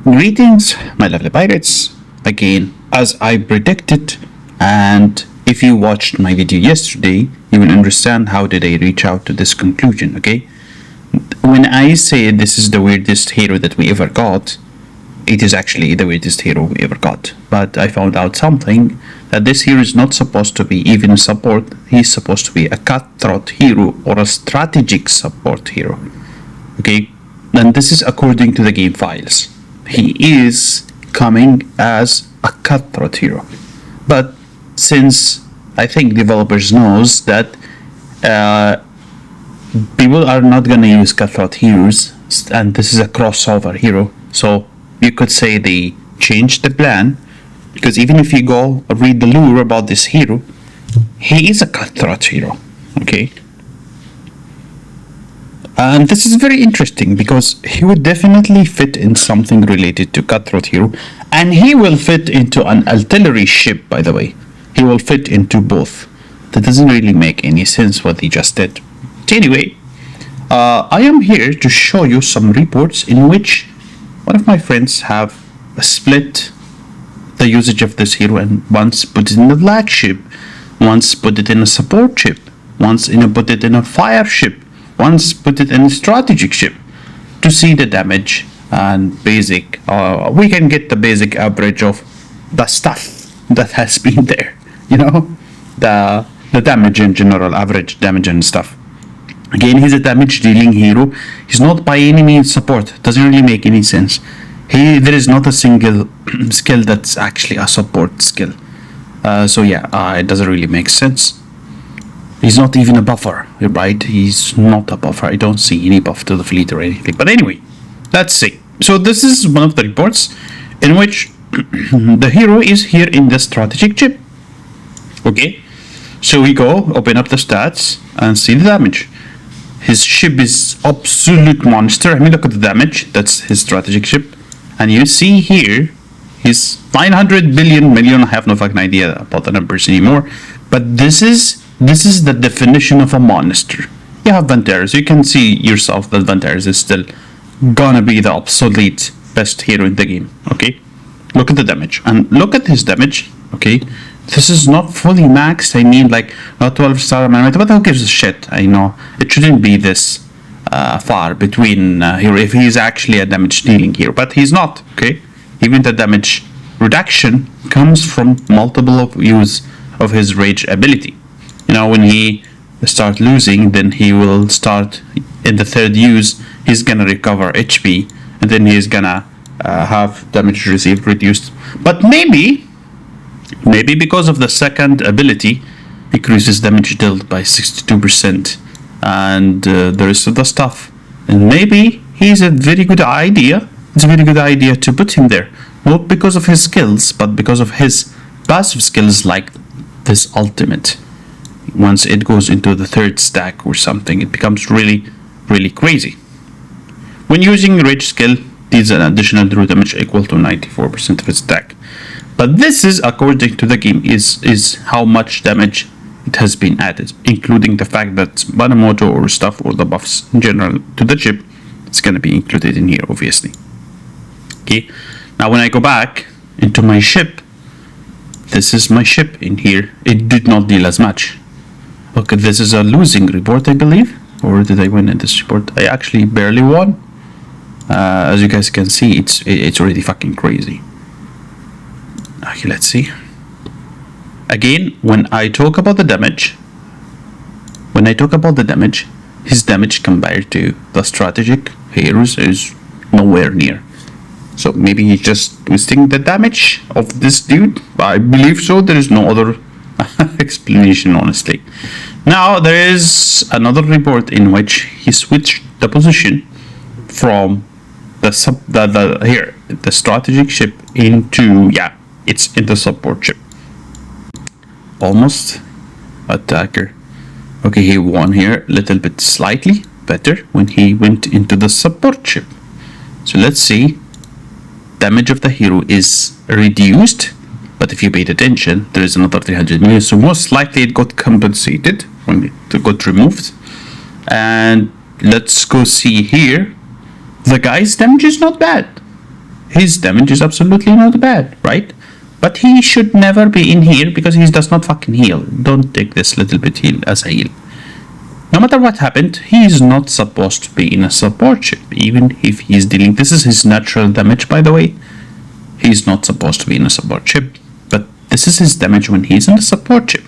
Greetings, my lovely pirates. Again, as I predicted, and if you watched my video yesterday, you will understand how did I reach out to this conclusion, okay? When I say this is the weirdest hero that we ever got, it is actually the weirdest hero we ever got. But I found out something, that this hero is not supposed to be even support, he's supposed to be a cutthroat hero or a strategic support hero, okay? And this is according to the game files. He is coming as a cutthroat hero, but since I think developers knows that people are not gonna use cutthroat heroes, and this is a crossover hero, so you could say they changed the plan, because even if you go read the lore about this hero, he is a cutthroat hero, okay? And this is very interesting because he would definitely fit in something related to cutthroat hero, and he will fit into an artillery ship, by the way. He will fit into both. That doesn't really make any sense what he just did. But anyway, I am here to show you some reports in which one of my friends have split the usage of this hero, and once put it in the flagship, once put it in a support ship, once put it in a fire ship, once put it in a strategic ship, to see the damage and basic. We can get the basic average of the stuff that has been there, you know, the damage in general, average damage and stuff. Again, he's a damage dealing hero. He's not by any means support. Doesn't really make any sense. There is not a single skill that's actually a support skill. So yeah, it doesn't really make sense. He's not even a buffer, right? He's not a buffer. I don't see any buff to the fleet or anything. But anyway, let's see. So this is one of the reports in which the hero is here in the strategic chip. Okay, so we go open up the stats and see the damage. His ship is absolute monster. I mean, look at the damage. That's his strategic ship. And you see here, he's 900 million. I have no fucking idea about the numbers anymore. But this is the definition of a monster. You have Vanteris. You can see yourself that Vanteris is still gonna be the obsolete best hero in the game. Okay, look at the damage and look at his damage. Okay, this is not fully maxed. I mean, like not 12-star man, but who gives a shit? I know it shouldn't be this far between hero if he's actually a damage dealing hero, but he's not. Okay, even the damage reduction comes from multiple use of his rage ability. You know, when he start losing, then he will start in the third use, he's gonna recover HP, and then he's gonna have damage received reduced. But maybe because of the second ability, increases damage dealt by 62%, and the rest of the stuff. And maybe he's a very good idea. It's a very good idea to put him there, not because of his skills, but because of his passive skills, like this ultimate. Once it goes into the third stack or something, it becomes really, really crazy. When using rage skill, deals an additional draw damage equal to 94% of its stack. But this is, according to the game, is how much damage it has been added, including the fact that Banamoto or stuff or the buffs in general to the chip, it's gonna be included in here, obviously. Okay, now when I go back into my ship, this is my ship in here. It did not deal as much. Okay, this is a losing report, I believe. Or did I win in this report? I actually barely won. As you guys can see, it's already fucking crazy. Okay, let's see. Again, when I talk about the damage, his damage compared to the strategic heroes is nowhere near. So maybe he's just twisting the damage of this dude. I believe so. There is no other explanation, honestly. Now there is another report in which he switched the position from the strategic ship into, yeah, it's in the support ship. Almost attacker. Okay, he won here a little bit slightly better when he went into the support ship. So let's see. Damage of the hero is reduced, but if you paid attention, there is another 300 million, so most likely it got compensated when it got removed. And let's go see here. The guy's damage is not bad. his damage is absolutely not bad, right? But he should never be in here because he does not fucking heal. Don't take this little bit heal as a heal. No matter what happened, he is not supposed to be in a support ship, even if he's dealing. This is his natural damage, by the way. He's not supposed to be in a support ship, but this is his damage when he's in a support ship.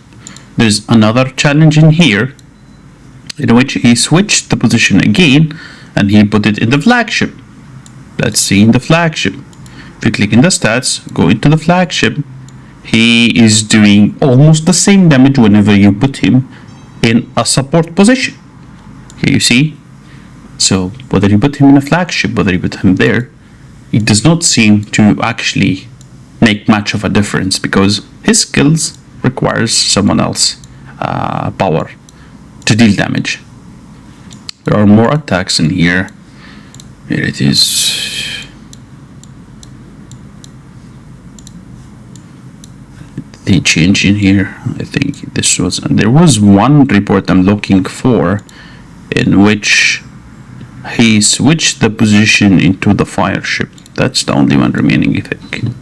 There's another challenge in here, in which he switched the position again, and he put it in the flagship. Let's see in the flagship. If you click in the stats, go into the flagship, he is doing almost the same damage whenever you put him in a support position. Here you see. So whether you put him in a flagship, whether you put him there, it does not seem to actually make much of a difference because his skills requires someone else power to deal damage. There are more attacks in here. Here it is. The change in here, I think there was one report I'm looking for in which he switched the position into the fire ship. That's the only one remaining, I think.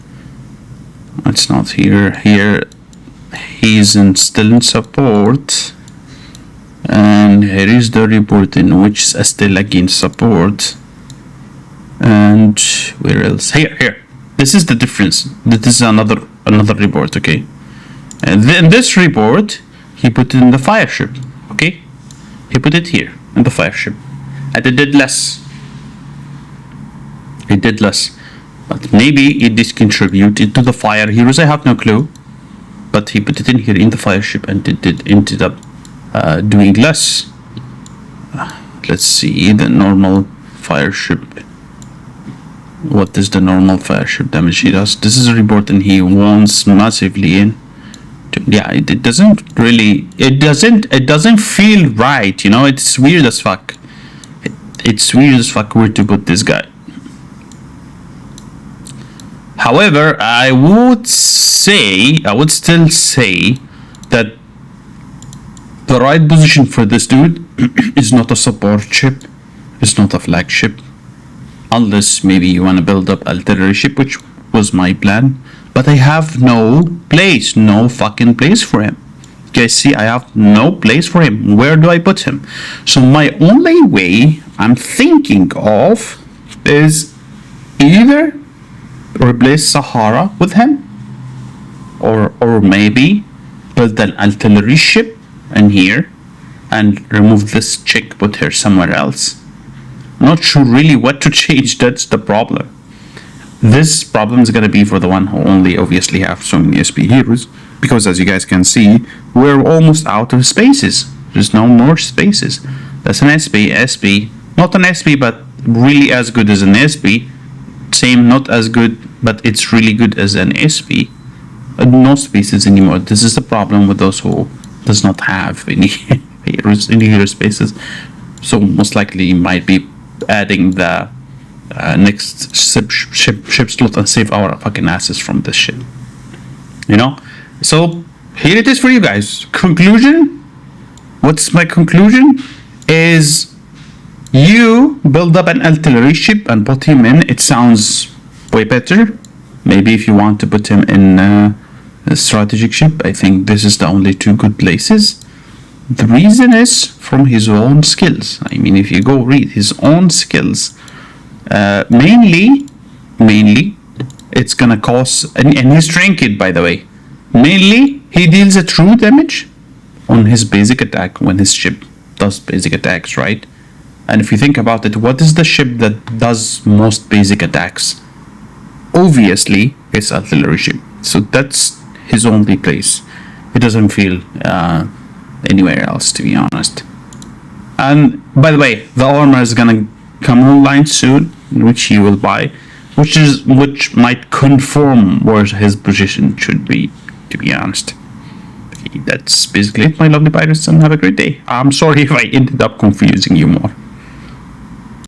It's not here. Here he's still in support, and here is the report in which is still against support. And where else? Here. This is the difference. This is another report, okay? And then this report, he put it in the fire ship, okay? He put it here in the fire ship, and it did less. It did less, but maybe it did contribute into the fire heroes. I have no clue, but he put it in here in the fire ship, and it ended up doing less. Let's see the normal fire ship. What is the normal fire ship damage he does? This is a report, and he wounds massively in. Yeah, it doesn't feel right, you know. It's weird as fuck. It's weird as fuck where to put this guy. However, I would still say that the right position for this dude is not a support ship, it's not a flagship, unless maybe you want to build up artillery ship, which was my plan. But I have no fucking place for him. You guys see, I have no place for him. Where do I put him? So my only way I'm thinking of is either replace Sahara with him, or maybe build an artillery ship in here and remove this chick, put her somewhere else. I'm not sure really what to change. That's the problem. This problem is going to be for the one who only obviously have so many SP heroes, because as you guys can see, we're almost out of spaces. There's no more spaces. That's an SP, not an SP, but really as good as an SP. Same, not as good, but it's really good as an SP. No spaces anymore. This is the problem with those who does not have any heroes, any hero spaces. So most likely you might be adding the next ship slot and save our fucking asses from this shit, you know. So here it is for you guys. Conclusion, what's my conclusion is you build up an artillery ship and put him in. It sounds way better. Maybe if you want to put him in a strategic ship, I think this is the only two good places. The reason is from his own skills. I mean, if you go read his own skills, mainly it's gonna cost, and he's trinket, by the way. Mainly he deals a true damage on his basic attack when his ship does basic attacks, right? And if you think about it, what is the ship that does most basic attacks? Obviously it's artillery ship. So that's his only place. It doesn't feel anywhere else, to be honest. And by the way, the armor is gonna come online soon, which he will buy, which might confirm where his position should be, to be honest. Okay, that's basically it, my lovely pirates, and have a great day. I'm sorry if I ended up confusing you more.